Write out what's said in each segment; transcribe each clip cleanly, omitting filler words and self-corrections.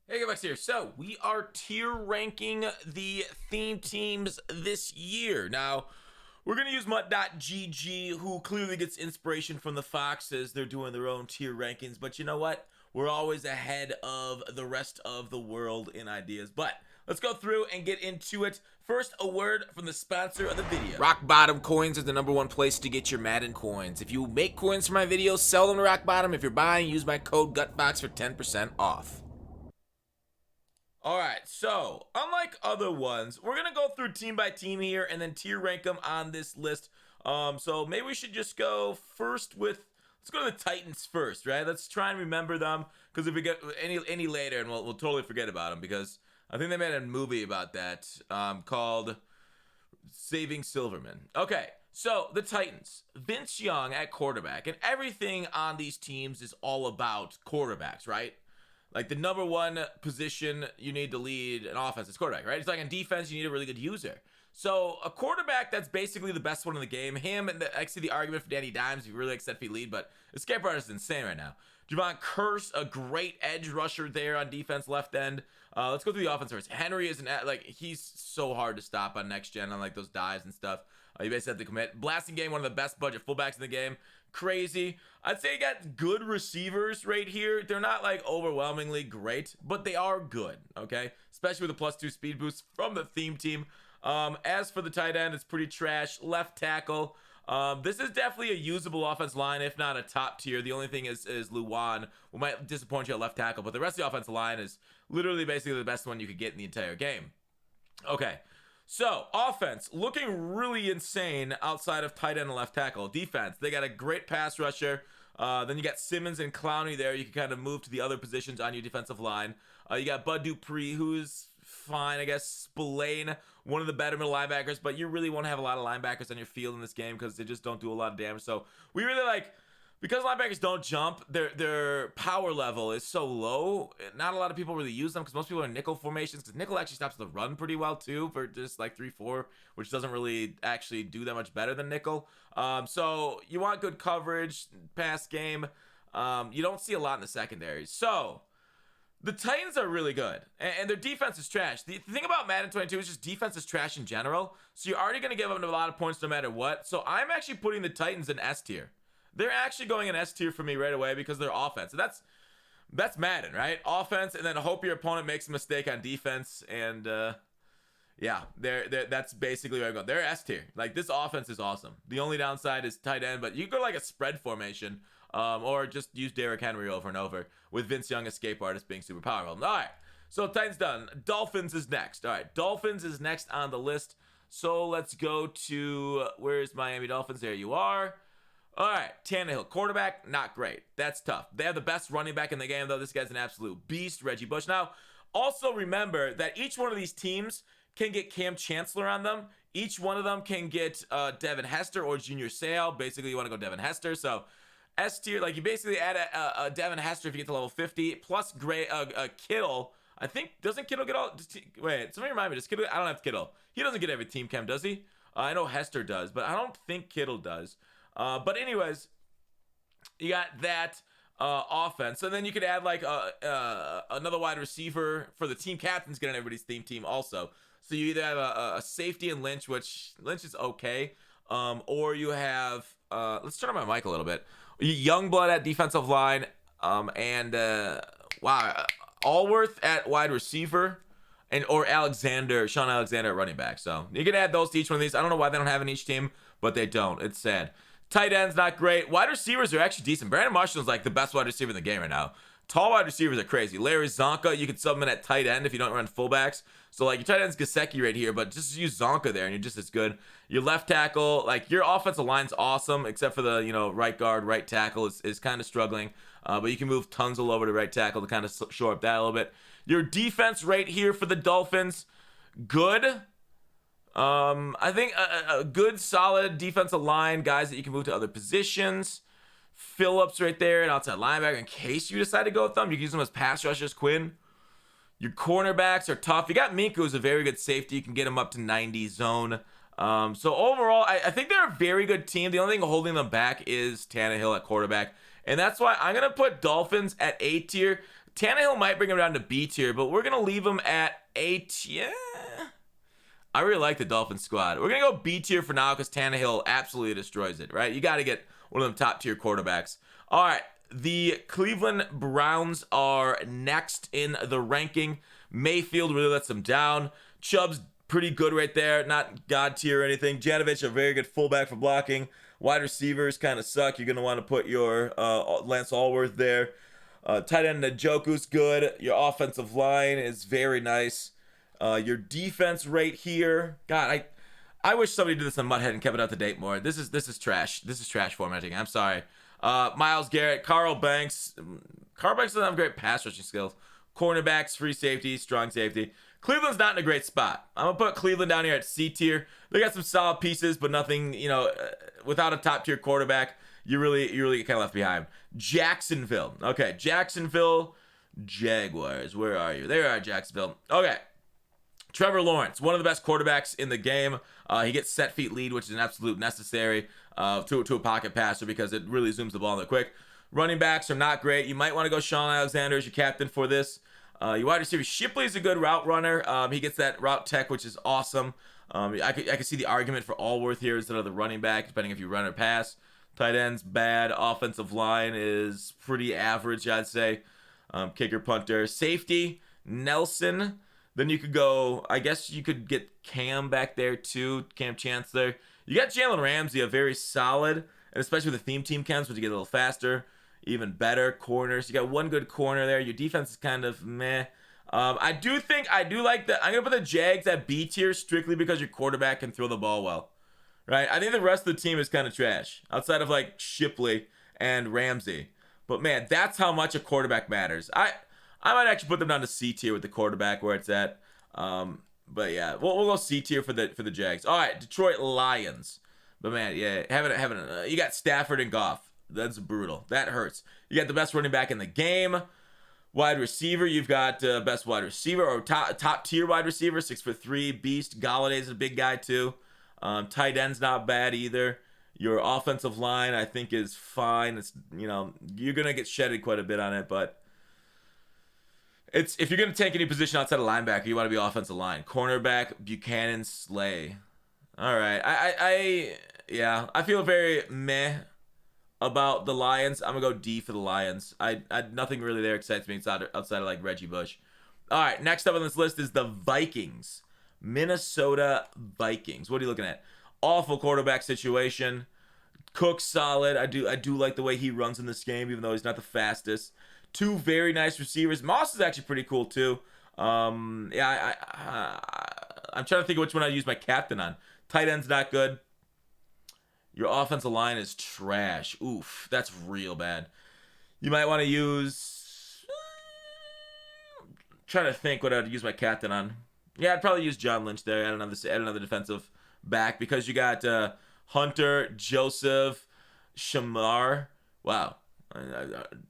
Hey, Max here. So we are tier ranking the theme teams this year. Now, we're going to use Mutt.gg, who clearly gets inspiration from the Foxes. They're doing their own tier rankings. But you know what? We're always ahead of the rest of the world in ideas. But let's go through and get into it. First, a word from the sponsor of the video. Rock Bottom Coins is the #1 place to get your Madden coins. If you make coins for my videos, sell them to Rock Bottom. If you're buying, use my code GUTBOX for 10% off. All right, so unlike other ones, we're gonna go through team by team here and then tier rank them on this list. So maybe we should just go first with, let's go to the Titans first, right? Let's try and remember them, because if we get any later, and we'll totally forget about them, because I think they made a movie about that called Saving Silverman. Okay, so the Titans, Vince Young at quarterback, and everything on these teams is all about quarterbacks, right? Like the #1 position you need to lead an offense is quarterback, right? It's like in defense, you need a really good user. So a quarterback that's basically the best one in the game. Him and I see the argument for Danny Dimes, if you really like set feet lead, but the escape part is insane right now. Javon Curse, a great edge rusher there on defense, left end. Let's go through the offense first. Henry is he's so hard to stop on next gen on like those dives and stuff. You basically have to commit. Blasting game, one of the best budget fullbacks in the game. Crazy. I'd say you got good receivers right here. They're not like overwhelmingly great, but they are good, okay? Especially with the +2 speed boost from the theme team. As for the tight end, it's pretty trash. Left tackle. This is definitely a usable offense line, if not a top tier. The only thing is Luwan, who might disappoint you at left tackle, but the rest of the offensive line is literally basically the best one you could get in the entire game. Okay. So, offense, looking really insane outside of tight end and left tackle. Defense, they got a great pass rusher. Then you got Simmons and Clowney there. You can kind of move to the other positions on your defensive line. You got Bud Dupree, who's fine, I guess. Spillane, one of the better middle linebackers, but you really won't have a lot of linebackers on your field in this game because they just don't do a lot of damage. So, we really like... Because linebackers don't jump, their power level is so low, not a lot of people really use them because most people are in nickel formations, because nickel actually stops the run pretty well too for just like 3-4, which doesn't really actually do that much better than nickel. So you want good coverage, pass game. You don't see a lot in the secondary. So the Titans are really good, and their defense is trash. The thing about Madden 22 is just defense is trash in general, so you're already going to give them a lot of points no matter what. So I'm actually putting the Titans in S tier. They're actually going in S tier for me right away because they're offense. So that's Madden, right? Offense, and then hope your opponent makes a mistake on defense. And yeah, that's basically where I go. They're S tier. Like, this offense is awesome. The only downside is tight end, but you go like a spread formation, or just use Derrick Henry over and over with Vince Young, escape artist, being super powerful. All right, so Titans done. Dolphins is next. All right, Dolphins is next on the list. So let's go to, where's Miami Dolphins? There you are. All right, Tannehill, quarterback, not great. That's tough. They have the best running back in the game, though. This guy's an absolute beast, Reggie Bush. Now, also remember that each one of these teams can get Cam Chancellor on them. Each one of them can get Devin Hester or Junior Seau. Basically, you want to go Devin Hester. So, S tier, like you basically add a Devin Hester if you get to level 50, plus Kittle. I think, doesn't Kittle get all? Wait, somebody remind me, does Kittle? I don't have Kittle. He doesn't get every team chem, does he? I know Hester does, but I don't think Kittle does. But anyways, you got that offense. And then you could add like another wide receiver for the team captains getting everybody's team also. So you either have a safety and Lynch, which Lynch is okay. Or you have, let's turn on my mic a little bit. Youngblood at defensive line. And Allworth at wide receiver. Or Sean Alexander at running back. So you can add those to each one of these. I don't know why they don't have in each team, but they don't. It's sad. Tight ends, not great. Wide receivers are actually decent. Brandon Marshall is like the best wide receiver in the game right now. Tall wide receivers are crazy. Larry Zonka, you could sub him in at tight end if you don't run fullbacks. So like your tight end's Gesicki right here, but just use Zonka there and you're just as good. Your left tackle, like your offensive line's awesome, except for the right guard, right tackle is kind of struggling. But you can move Tunzel over to right tackle to kind of shore up that a little bit. Your defense right here for the Dolphins, good. I think a good, solid defensive line, guys that you can move to other positions. Phillips right there, an outside linebacker in case you decide to go with them. You can use them as pass rushers, Quinn. Your cornerbacks are tough. You got Minka, who's a very good safety. You can get him up to 90 zone. So overall, I think they're a very good team. The only thing holding them back is Tannehill at quarterback. And that's why I'm going to put Dolphins at A tier. Tannehill might bring him down to B tier, but we're going to leave him at A tier. I really like the Dolphins squad. We're going to go B tier for now because Tannehill absolutely destroys it, right? You got to get one of them top tier quarterbacks. All right, the Cleveland Browns are next in the ranking. Mayfield really lets them down. Chubb's pretty good right there, not God tier or anything. Janovich, a very good fullback for blocking. Wide receivers kind of suck. You're going to want to put your Lance Allworth there. Tight end Njoku's good. Your offensive line is very nice. Your defense right here. God, I wish somebody did this on Mudhead and kept it up to date more. This is trash. This is trash formatting. I'm sorry. Myles Garrett, Carl Banks. Carl Banks doesn't have great pass rushing skills. Cornerbacks, free safety, strong safety. Cleveland's not in a great spot. I'm going to put Cleveland down here at C tier. They got some solid pieces, but nothing, without a top tier quarterback, you really kind of left behind. Jacksonville. Okay, Jacksonville Jaguars. Where are you? There you are, Jacksonville. Okay. Trevor Lawrence, one of the best quarterbacks in the game. He gets set feet lead, which is an absolute necessary to a pocket passer because it really zooms the ball in there quick. Running backs are not great. You might want to go Sean Alexander as your captain for this. Your wide receiver Shipley is a good route runner. He gets that route tech, which is awesome. I could see the argument for Allworth here instead of the running back, depending if you run or pass. Tight end's bad. Offensive line is pretty average, I'd say. Kicker, punter, safety Nelson. Then you could go, I guess you could get Cam back there too, Cam Chancellor. You got Jalen Ramsey, a very solid, and especially with the theme team Cams, but you get a little faster, even better corners. You got one good corner there. Your defense is kind of meh. I do like I'm going to put the Jags at B tier strictly because your quarterback can throw the ball well, right? I think the rest of the team is kind of trash outside of like Shipley and Ramsey. But man, that's how much a quarterback matters. I might actually put them down to C tier with the quarterback where it's at. But yeah, we'll go C tier for the Jags. All right, Detroit Lions. But man, yeah, you got Stafford and Goff. That's brutal. That hurts. You got the best running back in the game. Wide receiver, you've got best wide receiver or top tier wide receiver, 6'3" beast. Galladay's a big guy too. Tight end's not bad either. Your offensive line, I think, is fine. It's you're gonna get shedded quite a bit on it, but if you're going to take any position outside of linebacker, you want to be offensive line. Cornerback, Buchanan, Slay. All right. I feel very meh about the Lions. I'm going to go D for the Lions. Nothing really there excites me outside of like Reggie Bush. All right. Next up on this list is the Vikings. Minnesota Vikings. What are you looking at? Awful quarterback situation. Cook's solid. I do like the way he runs in this game, even though he's not the fastest. Two very nice receivers. Moss is actually pretty cool too. I'm trying to think of which one I'd use my captain on. Tight end's not good. Your offensive line is trash. Oof, that's real bad. You might want to use... trying to think what I'd use my captain on. Yeah, I'd probably use John Lynch there. Add another defensive back because you got Hunter, Joseph, Shamar. Wow.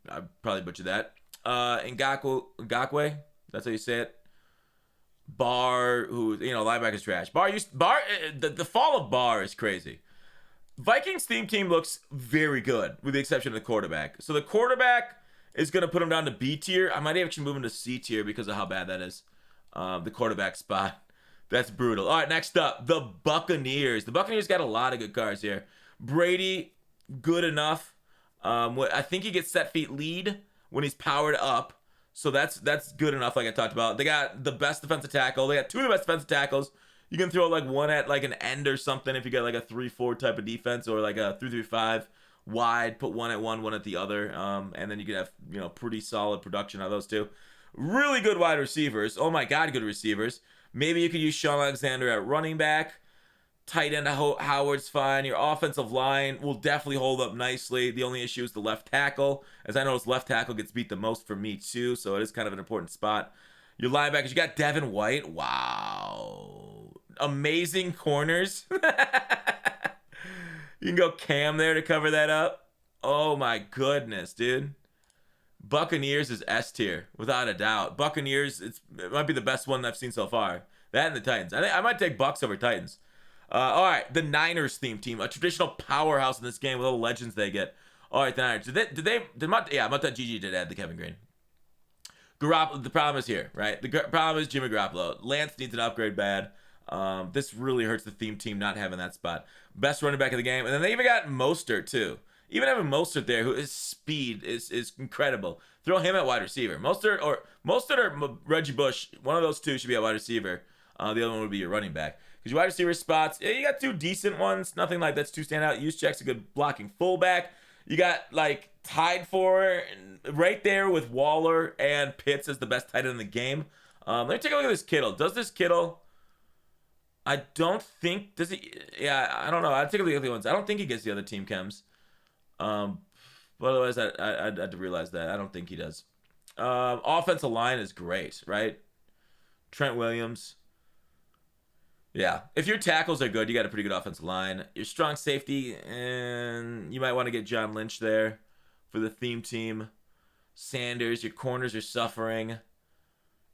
I probably butchered that. Ngakwe, that's how you say it. Barr, who linebacker's trash. The fall of Barr is crazy. Vikings theme team looks very good, with the exception of the quarterback. So the quarterback is gonna put him down to B tier. I might actually move him to C tier because of how bad that is. The quarterback spot. That's brutal. All right, next up, the Buccaneers. The Buccaneers got a lot of good cards here. Brady, good enough. I think he gets set feet lead when he's powered up. So that's good enough, like I talked about. They got the best defensive tackle. They got two of the best defensive tackles. You can throw like one at like an end or something if you got like a 3-4 type of defense or like a 3-3-5 wide. Put one at one at the other. And then you could have, pretty solid production out of those two. Really good wide receivers. Oh my God, good receivers. Maybe you could use Sean Alexander at running back. Tight end Howard's fine. Your offensive line will definitely hold up nicely. The only issue is the left tackle. As I noticed, left tackle gets beat the most for me too, so it is kind of an important spot. Your linebackers, you got Devin White. Wow. Amazing corners. You can go Cam there to cover that up. Oh my goodness, dude. Buccaneers is S tier, without a doubt. Buccaneers, it might be the best one I've seen so far. That and the Titans. I might take Bucs over Titans. All right, the Niners theme team, a traditional powerhouse in this game with all the legends they get. All right, the Niners. Did Mata GG did add the Kevin Green. The problem is here, right? The problem is Jimmy Garoppolo. Lance needs an upgrade bad. This really hurts the theme team not having that spot. Best running back of the game. And then they even got Mostert, too. Even having Mostert there, his speed is incredible. Throw him at wide receiver. Mostert or Reggie Bush, one of those two should be at wide receiver. The other one would be your running back. Because your wide receiver spots, you got two decent ones. Nothing like that's too standout. Juszczyk's a good blocking fullback. You got like tied for right there with Waller and Pitts as the best tight end in the game. Let me take a look at this Kittle. Does this Kittle? I don't think does he. Yeah, I don't know. I'll take a look at the ones. I don't think he gets the other team chems. But otherwise, I had to realize that I don't think he does. Offensive line is great, right? Trent Williams. Yeah, if your tackles are good, you got a pretty good offensive line. Your strong safety, and you might want to get John Lynch there for the theme team. Sanders, your corners are suffering.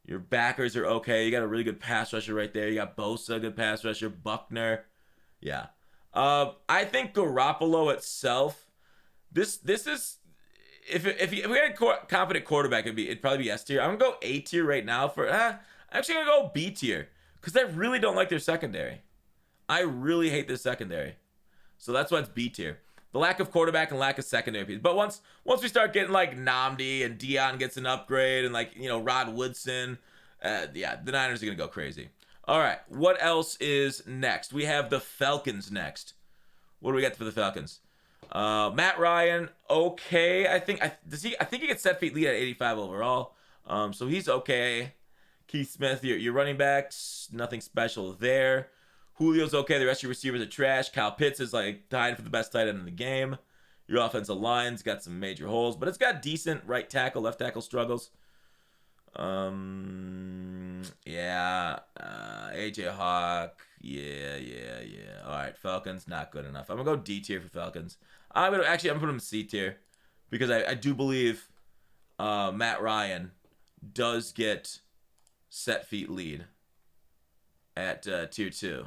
Your backers are okay. You got a really good pass rusher right there. You got Bosa, good pass rusher. Buckner, yeah. I think Garoppolo itself. This is if we had a confident quarterback, it'd probably be S tier. I'm gonna go A tier right now for. I'm actually gonna go B tier. Because I really don't like their secondary. I really hate their secondary. So that's why it's B tier. The lack of quarterback and lack of secondary piece. But once we start getting like Nnamdi and Dion gets an upgrade and like, Rod Woodson, yeah, the Niners are going to go crazy. All right, what else is next? We have the Falcons next. What do we got for the Falcons? Matt Ryan, okay. I think he gets set feet lead at 85 overall. So he's okay. Keith Smith, your running backs, nothing special there. Julio's okay. The rest of your receivers are trash. Kyle Pitts is like tied for the best tight end in the game. Your offensive line's got some major holes, but it's got decent right tackle, left tackle struggles. Yeah. AJ Hawk. Yeah. All right, Falcons, not good enough. I'm gonna go D tier for Falcons. I'm gonna put them in C tier because I do believe Matt Ryan does get set feet lead at tier 2.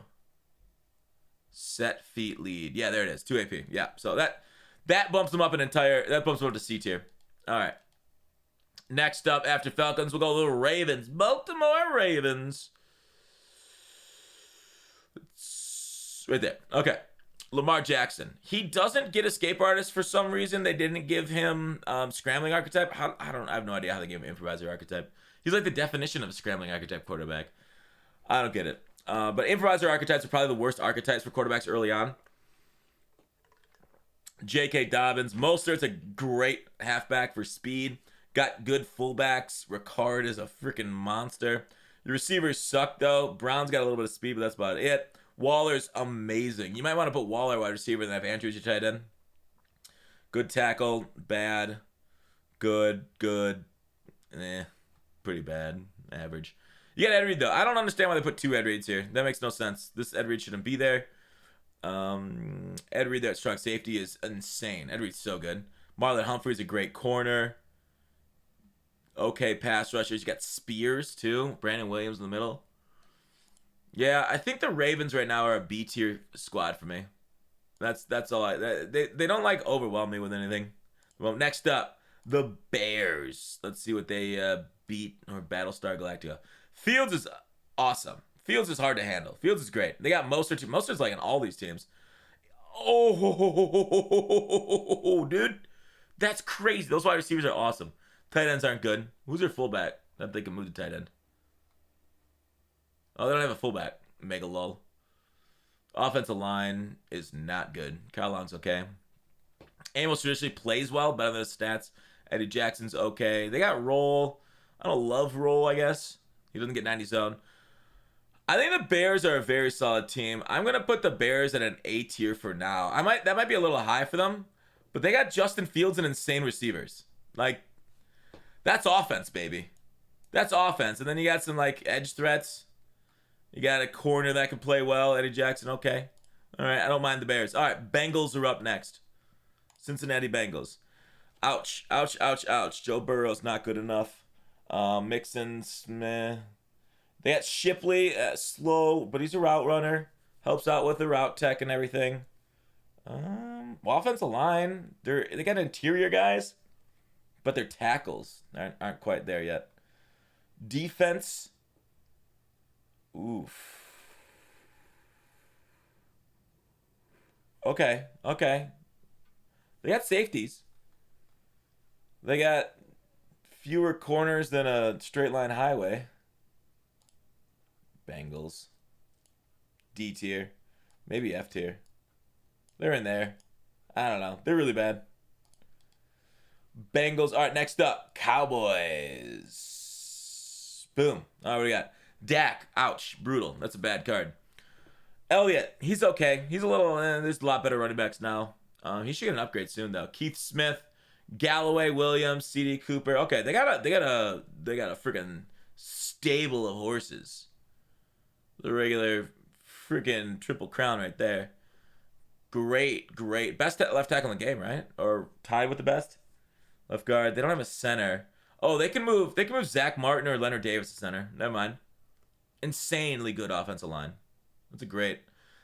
Set feet lead. Yeah, there it is. 2 AP. Yeah. So that bumps them up that bumps them up to C tier. All right. Next up after Falcons, we'll go to the Ravens. Baltimore Ravens. It's right there. Okay. Lamar Jackson. He doesn't get escape artist for some reason. They didn't give him scrambling archetype. I have no idea how they gave him improviser archetype. He's like the definition of a scrambling archetype quarterback. I don't get it. But improviser archetypes are probably the worst archetypes for quarterbacks early on. J.K. Dobbins. Mostert's a great halfback for speed. Got good fullbacks. Ricard is a freaking monster. The receivers suck, though. Brown's got a little bit of speed, but that's about it. Waller's amazing. You might want to put Waller wide receiver and have Andrews your tight end. Good tackle. Bad. Good. Pretty bad. Average. You got Ed Reed, though. I don't understand why they put 2 Ed Reeds here. That makes no sense. This Ed Reed shouldn't be there. Ed Reed there at strong safety is insane. Ed Reed's so good. Marlon Humphrey's a great corner. Okay, pass rushers. You got Spears, too. Brandon Williams in the middle. Yeah, I think the Ravens right now are a B tier squad for me. That's all they don't like overwhelm me with anything. Well, next up, the Bears. Let's see what they beat or Battlestar Galactica. Fields is awesome. Fields is hard to handle. Fields is great. They got Mostert. Mostert's like in all these teams. Oh, dude. That's crazy. Those wide receivers are awesome. Tight ends aren't good. Who's their fullback that they can move to tight end? Oh, they don't have a fullback. Mega lull. Offensive line is not good. Kyle Long's okay. Amos traditionally plays well, better than his stats. Eddie Jackson's okay. They got Roll. I don't love Roll, I guess. He doesn't get 90 zone. I think the Bears are a very solid team. I'm going to put the Bears at an A tier for now. That might be a little high for them, but they got Justin Fields and insane receivers. Like, that's offense, baby. That's offense. And then you got some, like, edge threats. You got a corner that can play well. Eddie Jackson, okay. All right, I don't mind the Bears. All right, Bengals are up next. Cincinnati Bengals. Ouch. Joe Burrow's not good enough. Mixon's meh. They got Shipley, slow, but he's a route runner. Helps out with the route tech and everything. Offensive line, they got interior guys, but their tackles aren't quite there yet. Defense. Oof. Okay. They got safeties. They got fewer corners than a straight line highway. Bengals. D tier. Maybe F tier. They're in there. I don't know. They're really bad. Bengals. All right, next up. Cowboys. Boom. All right, what do we got? Dak. Ouch. Brutal. That's a bad card. Elliott. He's okay. He's a little... there's a lot better running backs now. He should get an upgrade soon, though. Keith Smith. Galloway, Williams, C.D. Cooper. Okay, they got a freaking stable of horses. The regular freaking triple crown right there. Great. Best left tackle in the game, right? Or tied with the best left guard. They don't have a center. Oh, they can move Zach Martin or Leonard Davis to center. Never mind. Insanely good offensive line. That's a great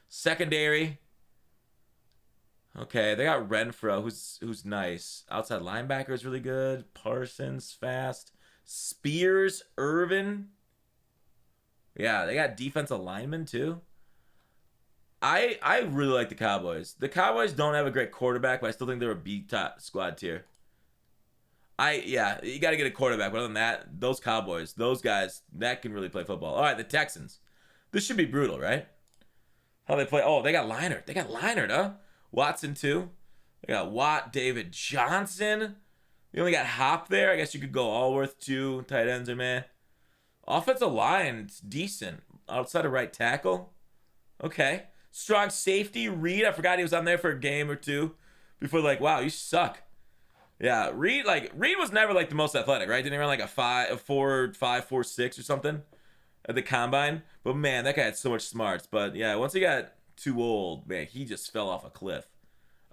secondary. Okay, they got Renfro, who's nice. Outside linebacker is really good. Parsons, fast. Spears, Irvin. Yeah, they got defensive linemen too. I really like the Cowboys. The Cowboys don't have a great quarterback, but I still think they're a B-top squad tier. You got to get a quarterback. But other than that, those Cowboys, those guys, that can really play football. All right, the Texans. This should be brutal, right? How they play. Oh, they got Leinart, huh? Watson, too. They got Watt, David Johnson. You only got Hop there. I guess you could go Allworth, too. Tight ends are meh. Offensive line, it's decent. Outside of right tackle. Okay. Strong safety, Reed. I forgot he was on there for a game or two before, wow, you suck. Yeah, Reed was never, the most athletic, right? Didn't he run, a 4.6 or something at the combine? But, man, that guy had so much smarts. But, yeah, once he got too old, man, he just fell off a cliff.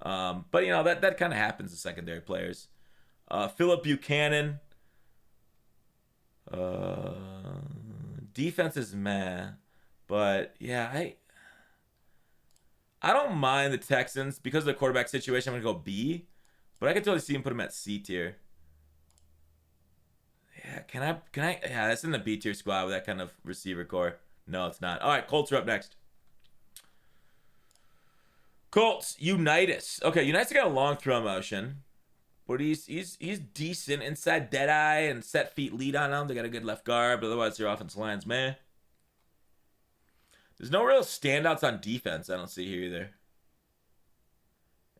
But, that kind of happens to secondary players. Phillip Buchanan. Defense is meh. But, yeah, I don't mind the Texans. Because of the quarterback situation, I'm going to go B. But I can totally see him put him at C tier. Yeah, can I? Yeah, that's in the B tier squad with that kind of receiver core. No, it's not. All right, Colts are up next. Colts, Unitas. Okay, Unitas got a long throw motion. But he's decent inside deadeye and set feet lead on him. They got a good left guard, but otherwise their offensive line's meh. There's no real standouts on defense I don't see here either.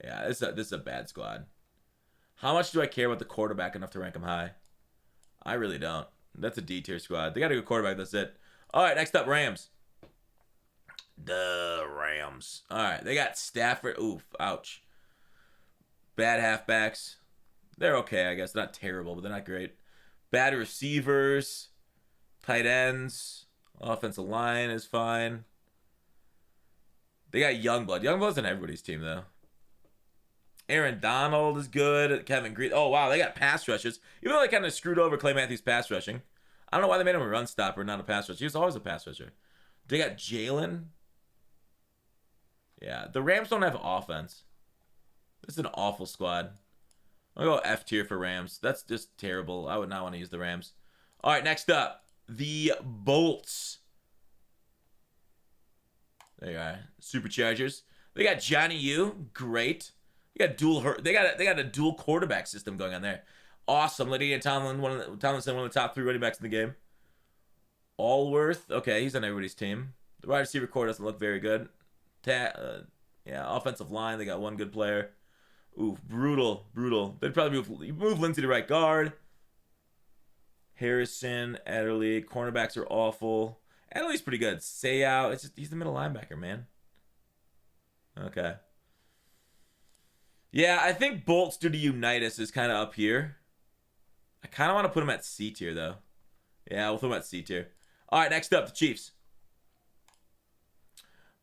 Yeah, this is a bad squad. How much do I care about the quarterback enough to rank him high? I really don't. That's a D tier squad. They got a good quarterback, that's it. All right, next up, Rams. The Rams. All right, they got Stafford. Oof, ouch. Bad halfbacks. They're okay, I guess. Not terrible, but they're not great. Bad receivers. Tight ends. Offensive line is fine. They got Youngblood. Youngblood's on everybody's team, though. Aaron Donald is good. Kevin Green. Oh, wow. They got pass rushers. Even though they kind of screwed over Clay Matthews pass rushing. I don't know why they made him a run stopper, not a pass rusher. He was always a pass rusher. They got Jalen. Yeah. The Rams don't have offense. This is an awful squad. I'll go F tier for Rams. That's just terrible. I would not want to use the Rams. All right, next up. The Bolts. There you are. Superchargers. They got Johnny U. Great. They got a dual quarterback system going on there. Awesome. Lydia Tomlinson, one of the top 3 running backs in the game. Allworth. Okay, he's on everybody's team. The wide receiver core doesn't look very good. Offensive line. They got one good player. Ooh, brutal. They'd probably move Lindsey to right guard. Harrison, Adderley. Cornerbacks are awful. Adderley's pretty good. Sayout. He's the middle linebacker, man. Okay. Yeah, I think Bolts due to Unitas is kind of up here. I kind of want to put him at C tier, though. Yeah, we'll put him at C tier. All right, next up, the Chiefs.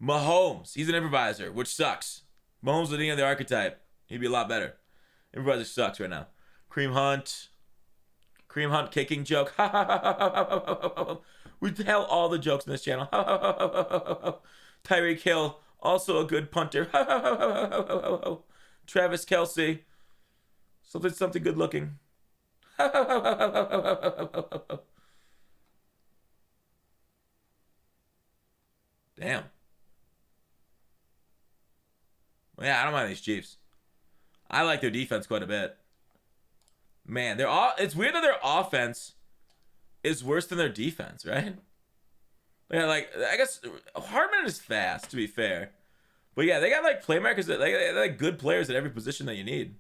Mahomes. He's an improviser, which sucks. Mahomes would be the archetype. He'd be a lot better. Improviser sucks right now. Kareem Hunt kicking joke. We tell all the jokes in this channel. Tyreek Hill, also a good punter. Travis Kelce, something good looking. Damn. Yeah, I don't mind these Chiefs. I like their defense quite a bit. Man, it's weird that their offense is worse than their defense, right? Yeah, like, I guess Hardman is fast, to be fair. But yeah, they got like playmakers that they like good players at every position that you need.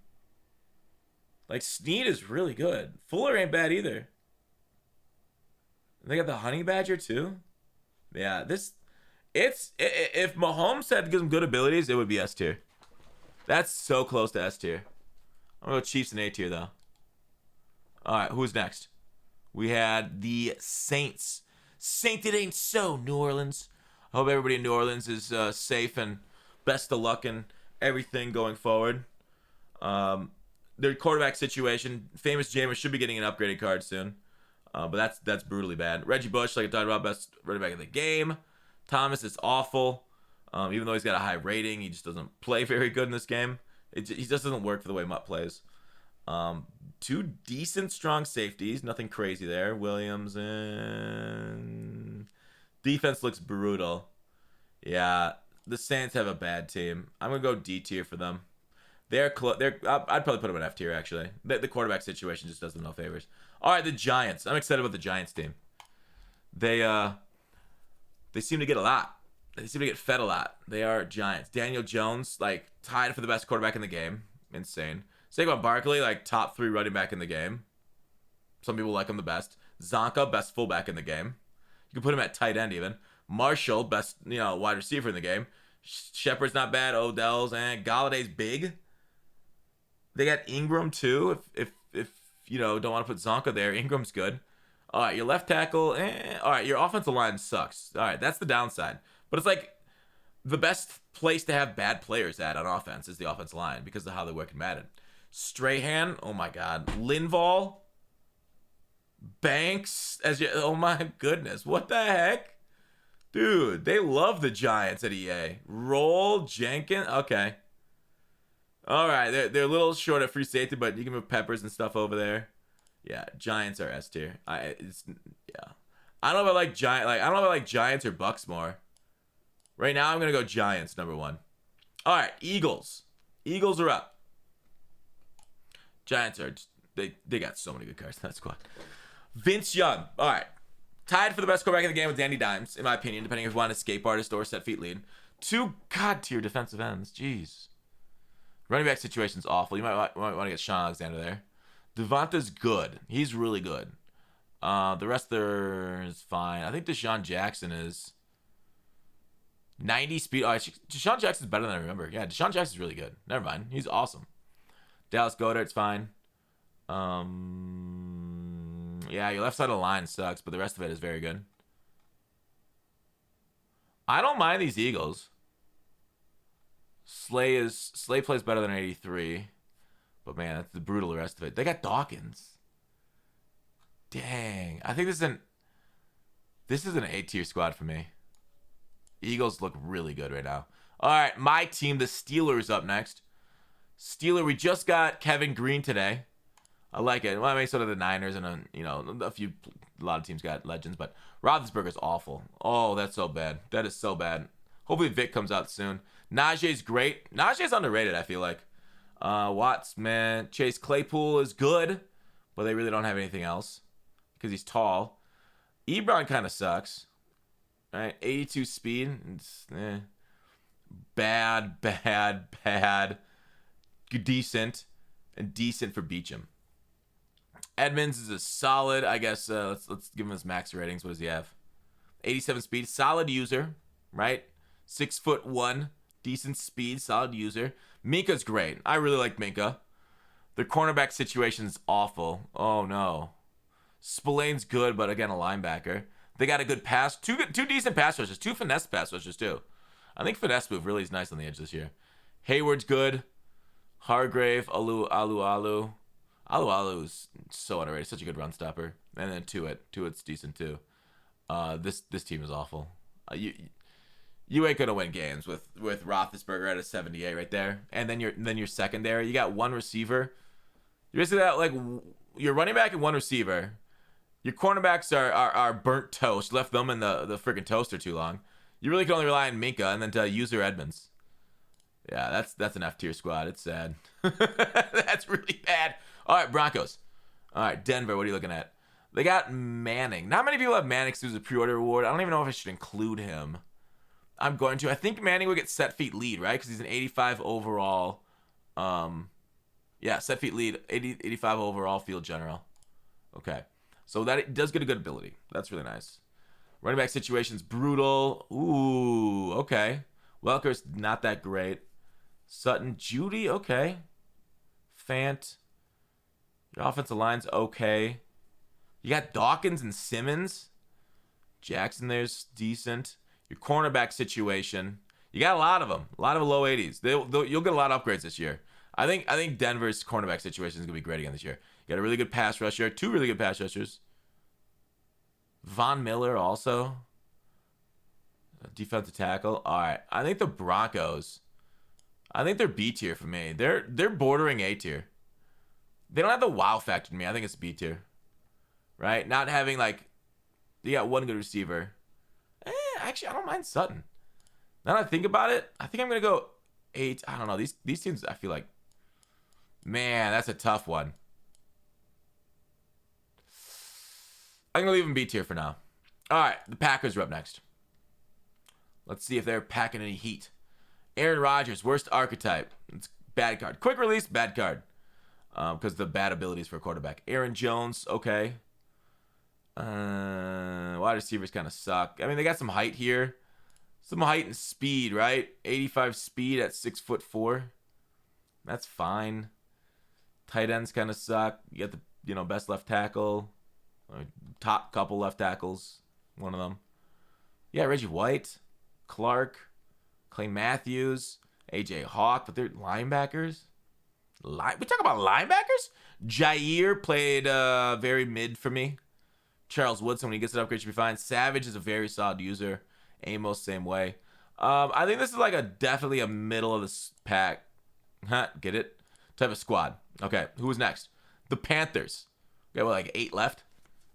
Like Snead is really good. Fuller ain't bad either. They got the Honey Badger too. Yeah, if Mahomes had some good abilities, it would be S tier. That's so close to S tier. I'm gonna go Chiefs in A tier though. All right, who's next? We had the Saints. Saint, it ain't so, New Orleans. I hope everybody in New Orleans is safe and best of luck and everything going forward. Their quarterback situation, famous Jameis should be getting an upgraded card soon. But that's brutally bad. Reggie Bush, like I talked about, best running back in the game. Thomas is awful. Even though he's got a high rating, he just doesn't play very good in this game. He just doesn't work for the way Mutt plays. Two decent, strong safeties. Nothing crazy there. Williams and defense looks brutal. Yeah, the Saints have a bad team. I'm gonna go D tier for them. I'd probably put them in F tier actually. The quarterback situation just does them no favors. All right, the Giants. I'm excited about the Giants team. They seem to get a lot. They seem to get fed a lot. They are Giants. Daniel Jones, like, tied for the best quarterback in the game. Insane. Saquon Barkley, like, top 3 running back in the game. Some people like him the best. Zonka, best fullback in the game. You can put him at tight end even. Marshall, best, wide receiver in the game. Shepard's not bad. Odell's and Galladay's big. They got Ingram too. If don't want to put Zonka there, Ingram's good. All right, your left tackle. All right, your offensive line sucks. All right, that's the downside. But it's like the best place to have bad players at on offense is the offensive line because of how they work in Madden. Strahan, oh my God. Linval, Banks, oh my goodness, what the heck? Dude, they love the Giants at EA. Roll, Jenkins, okay. All right, they're a little short at free safety, but you can move Peppers and stuff over there. Yeah, Giants are S tier. I don't know if I like Giants or Bucks more. Right now, I'm gonna go Giants number 1. All right, Eagles. Eagles are up. Giants are they got so many good cards in that squad. Vince Young. All right, tied for the best quarterback in the game with Danny Dimes, in my opinion, depending if you want an escape artist or set feet lead. 2 god tier defensive ends. Jeez. Running back situation's awful. You might want to get Sean Alexander there. Devonta's good. He's really good. The rest there is fine. I think Deshaun Jackson is 90 speed. Oh, Deshaun Jackson's better than I remember. Yeah, Deshaun Jackson's really good. Never mind. He's awesome. Dallas Goedert's fine. Yeah, your left side of the line sucks, but the rest of it is very good. I don't mind these Eagles. Slay plays better than 83. But man, that's the brutal the rest of it. They got Dawkins. Dang. I think this is an A tier squad for me. Eagles look really good right now. All right, my team, the Steelers, up next. We just got Kevin Green today. I like it. Well, I mean, so do the Niners and a lot of teams got legends, but Roethlisberger's awful. Oh, that's so bad. That is so bad. Hopefully Vic comes out soon. Najee's great. Najee's underrated, I feel like. Watts, man. Chase Claypool is good, but they really don't have anything else because he's tall. Ebron kind of sucks. Right? 82 speed. It's, bad. Decent. And decent for Beecham. Edmonds is a solid, I guess. Let's give him his max ratings. What does he have? 87 speed. Solid user, right? 6'1", decent speed, solid user. Minka's great. I really like Minka. Their cornerback situation is awful. Oh no. Spillane's good, but again, a linebacker. They got a good pass. Two decent pass rushers. 2 finesse pass rushers too. I think finesse move really is nice on the edge this year. Hayward's good. Hargrave, Alu is so underrated. Such a good run stopper. And then Tuitt's decent too. This team is awful. You ain't gonna win games with Roethlisberger at a 78 right there, and then your secondary. You got one receiver. You basically got like your running back and one receiver. Your cornerbacks are burnt toast. Left them in the freaking toaster too long. You really can only rely on Minka and then to user Edmonds. Yeah, that's an F tier squad. It's sad. That's really bad. All right, Broncos. All right, Denver. What are you looking at? They got Manning. Not many people have Manning because there's a pre-order reward. I don't even know if I should include him. I'm going to. I think Manning would get set feet lead, right? Because he's an 85 overall. Yeah, set feet lead, 85 overall field general. Okay. So that it does get a good ability. That's really nice. Running back situation's brutal. Ooh, okay. Welker's not that great. Sutton, Judy, okay. Fant. Your offensive line's okay. You got Dawkins and Simmons. Jackson there's decent. Your cornerback situation. You got a lot of them. A lot of low 80s. You'll get a lot of upgrades this year. I think Denver's cornerback situation is going to be great again this year. You got a really good pass rusher. 2 really good pass rushers. Von Miller also. Defensive tackle. All right. I think the Broncos. I think they're B tier for me. They're bordering A tier. They don't have the wow factor to me. I think it's B tier. Right? Not having like, you got one good receiver. Actually, I don't mind Sutton. Now that I think about it, I think I'm gonna go 8. I don't know. These teams, I feel like, man, that's a tough one. I'm gonna leave them B tier for now. All right, the Packers are up next. Let's see if they're packing any heat. Aaron Rodgers, worst archetype. It's bad card. Quick release, bad card. Because the bad abilities for a quarterback. Aaron Jones, okay. Wide receivers kind of suck. I mean, they got some height here. Some height and speed, right? 85 speed at 6'4". That's fine. Tight ends kind of suck. You got the best left tackle. Top couple left tackles. One of them. Yeah, Reggie White. Clark. Clay Matthews. AJ Hawk. But they're linebackers. We talk about linebackers? Jair played very mid for me. Charles Woodson, when he gets it upgrade, should be fine. Savage is a very solid user. Amos, same way. I think this is like definitely a middle of the pack. Get it? Type of squad. Okay, who's next? The Panthers. We got like 8 left.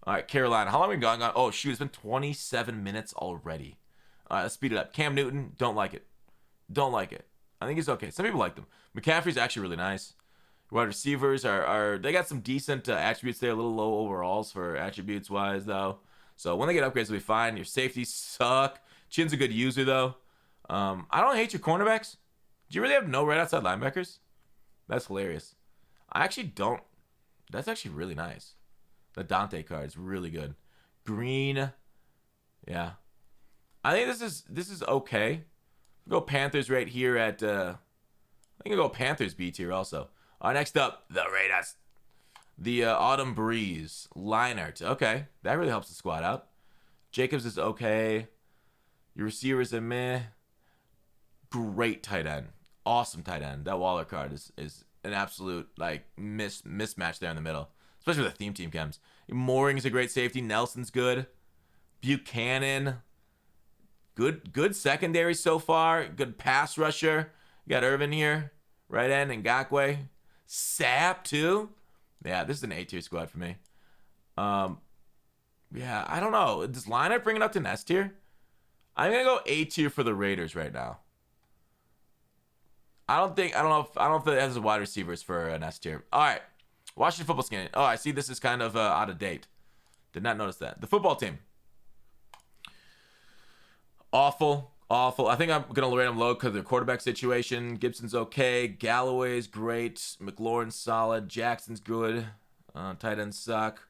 All right, Carolina. How long have we gone? Oh, shoot, it's been 27 minutes already. All right, let's speed it up. Cam Newton, don't like it. Don't like it. I think he's okay. Some people like them. McCaffrey's actually really nice. Wide receivers they got some decent attributes there. A little low overalls for attributes wise though. So when they get upgrades, they'll be fine. Your safeties suck. Chin's a good user though. I don't hate your cornerbacks. Do you really have no right outside linebackers? That's hilarious. I actually don't. That's actually really nice. The Dante card is really good. Green. Yeah. I think this is okay. Go Panthers right here at I think I'll go Panthers B tier also. All right, next up, the Raiders. The Autumn Breeze. Leinart. Okay, that really helps the squad out. Jacobs is okay. Your receivers are meh. Great tight end. Awesome tight end. That Waller card is an absolute like mismatch there in the middle. Especially with the theme team chems. Mooring's a great safety. Nelson's good. Buchanan. Good secondary so far. Good pass rusher. You got Irvin here. Right end. Ngakoue. Sapp too. Yeah, this is an A tier squad for me. Yeah, I don't know. Does Leinart bring it up to an S tier? I'm gonna go A tier for the Raiders right now. I don't know if it has wide receivers for an S tier. All right, Washington football skin. Oh, I see. This is kind of out of date. Did not notice that. The football team. Awful. I think I'm going to rate them low because of their quarterback situation. Gibson's okay. Galloway's great. McLaurin's solid. Jackson's good. Tight ends suck.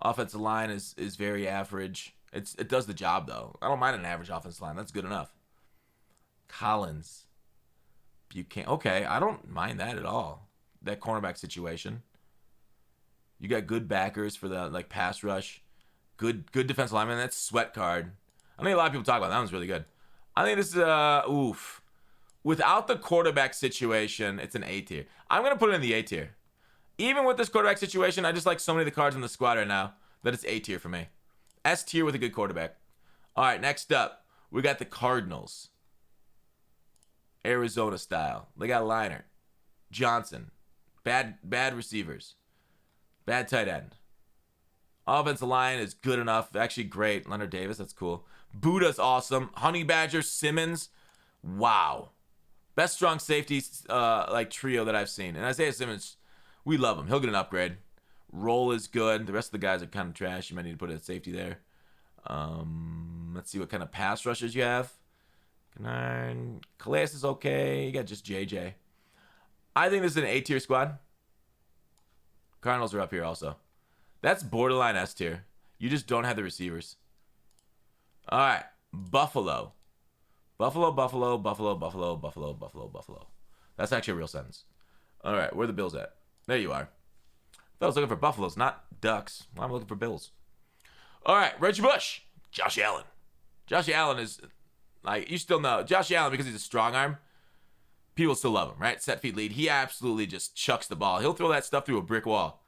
Offensive line is very average. It does the job, though. I don't mind an average offensive line. That's good enough. Collins. Buchanan. Okay, I don't mind that at all. That cornerback situation. You got good backers for the pass rush. Good defensive lineman. That's sweat card. I think a lot of people talk about that one's really good. I think this is oof. Without the quarterback situation, it's an A tier. I'm gonna put it in the A tier. Even with this quarterback situation, I just like so many of the cards in the squad right now that it's A tier for me. S tier with a good quarterback. All right, next up, we got the Cardinals. Arizona style. They got Leinart, Johnson, bad receivers, bad tight end. Offensive line is good enough. Actually, great. Leonard Davis, that's cool. Buda's awesome. Honey Badger, Simmons, wow. Best strong safety like trio that I've seen. And Isaiah Simmons, we love him. He'll get an upgrade. Roll is good. The rest of the guys are kind of trash. You might need to put a safety there. Let's see what kind of pass rushers you have. Calais is okay. You got just JJ. I think this is an A-tier squad. Cardinals are up here also. That's borderline S tier. You just don't have the receivers. All right. Buffalo. Buffalo. That's actually a real sentence. All right. Where are the Bills at? There you are. I was looking for Buffaloes, not Ducks. Well, I'm looking for Bills. All right. Reggie Bush. Josh Allen. Josh Allen is, like, you still know. Josh Allen, because he's a strong arm, people still love him, right? Set feet lead. He absolutely just chucks the ball. He'll throw that stuff through a brick wall.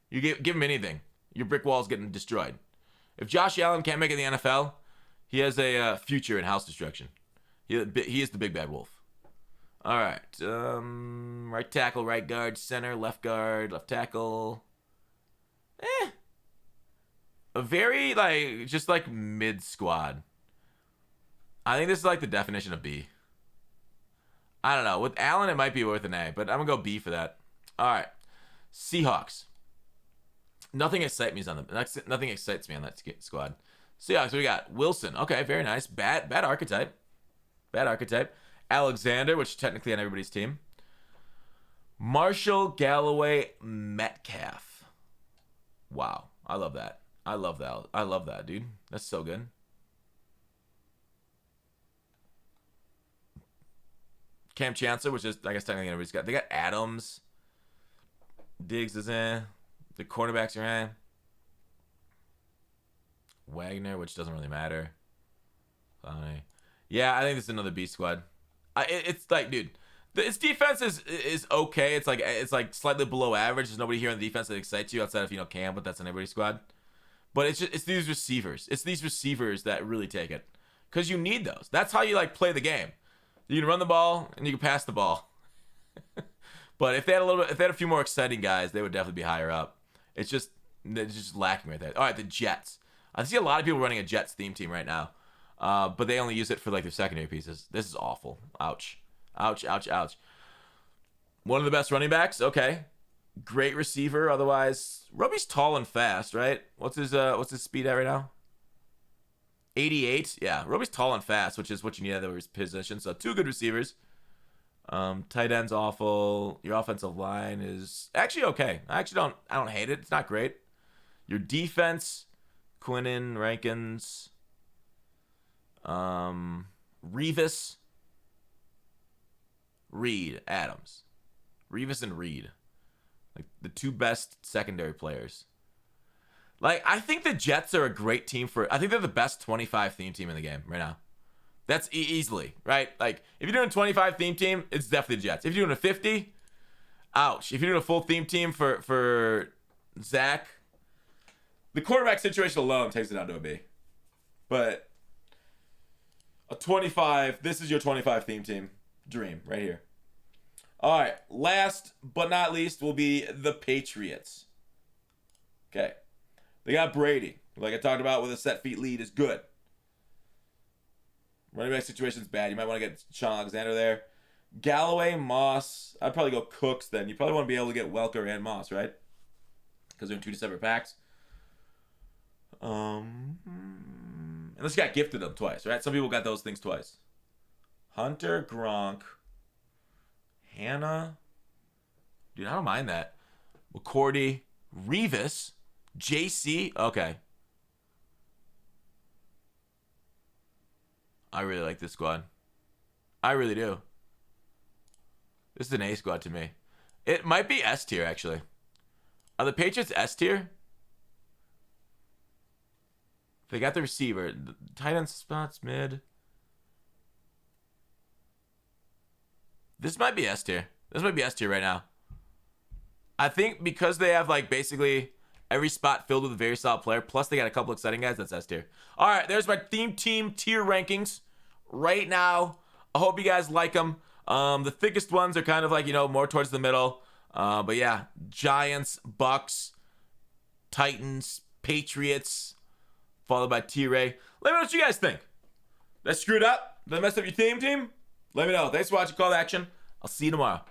You give him anything, your brick wall is getting destroyed. If Josh Allen can't make it in the NFL, he has a future in house destruction. He is the big bad wolf. All right. Right tackle, right guard, center, left guard, left tackle. A very, like, just like mid squad. I think this is like the definition of B. I don't know. With Allen, it might be worth an A, but I'm going to go B for that. All right. Seahawks. Nothing excites me on them. Nothing excites me on that squad. Seahawks, we got Wilson. Okay, very nice. Bad archetype. Bad archetype. Alexander, which is technically on everybody's team. Marshall, Galloway, Metcalf. Wow. I love that. I love that, dude. That's so good. Cam Chancellor, which is, I guess, technically everybody's got. They got Adams. Diggs is in. The cornerbacks are in. Wagner, which doesn't really matter. Yeah, I think this is another B squad. It's like, dude, its defense is okay. It's like slightly below average. There's nobody here on the defense that excites you outside of Cam, but that's on everybody's squad. But it's these receivers. It's these receivers that really take it, because you need those. That's how you like play the game. You can run the ball and you can pass the ball. But if they had a few more exciting guys, they would definitely be higher up. It's just lacking right there. All right, the Jets. I see a lot of people running a Jets theme team right now, but they only use it for like their secondary pieces. This is awful. Ouch. Ouch, ouch, ouch. One of the best running backs. Okay. Great receiver. Otherwise, Roby's tall and fast, right? What's his speed at right now? 88. Yeah, Roby's tall and fast, which is what you need at his position. So 2 good receivers. Tight end's awful. Your offensive line is actually okay. I don't hate it. It's not great. Your defense, Quinnen, Rankins, Revis, Reed, Adams. Revis and Reed. Like the 2 best secondary players. Like, I think the Jets are a great team I think they're the best 25 theme team in the game right now. That's easily, right? Like, if you're doing a 25 theme team, it's definitely the Jets. If you're doing a 50, ouch. If you're doing a full theme team for Zach, the quarterback situation alone takes it down to a B. But a 25, this is your 25 theme team dream right here. All right, last but not least will be the Patriots. Okay. They got Brady. Like I talked about, with a set feet lead is good. Running back situation's bad. You might want to get Sean Alexander there. Galloway, Moss. I'd probably go Cooks then. You probably want to be able to get Welker and Moss, right? Because they're in 2 separate packs. Unless you got gifted them twice, right? Some people got those things twice. Hunter, Gronk, Hannah. Dude, I don't mind that. McCourty, Revis, JC. Okay. I really like this squad. I really do. This is an A squad to me. It might be S tier, actually. Are the Patriots S tier? They got the receiver. The tight end spots mid. This might be S tier. This might be S tier right now. I think because they have like basically every spot filled with a very solid player, plus they got a couple exciting guys, that's S tier. All right, there's my theme team tier rankings right now. I hope you guys like them. The thickest ones are kind of like, more towards the middle. But yeah, Giants, Bucks, Titans, Patriots, followed by T-Ray. Let me know what you guys think. Did I screw it up? Did I mess up your team? Let me know. Thanks for watching Call to Action. I'll see you tomorrow.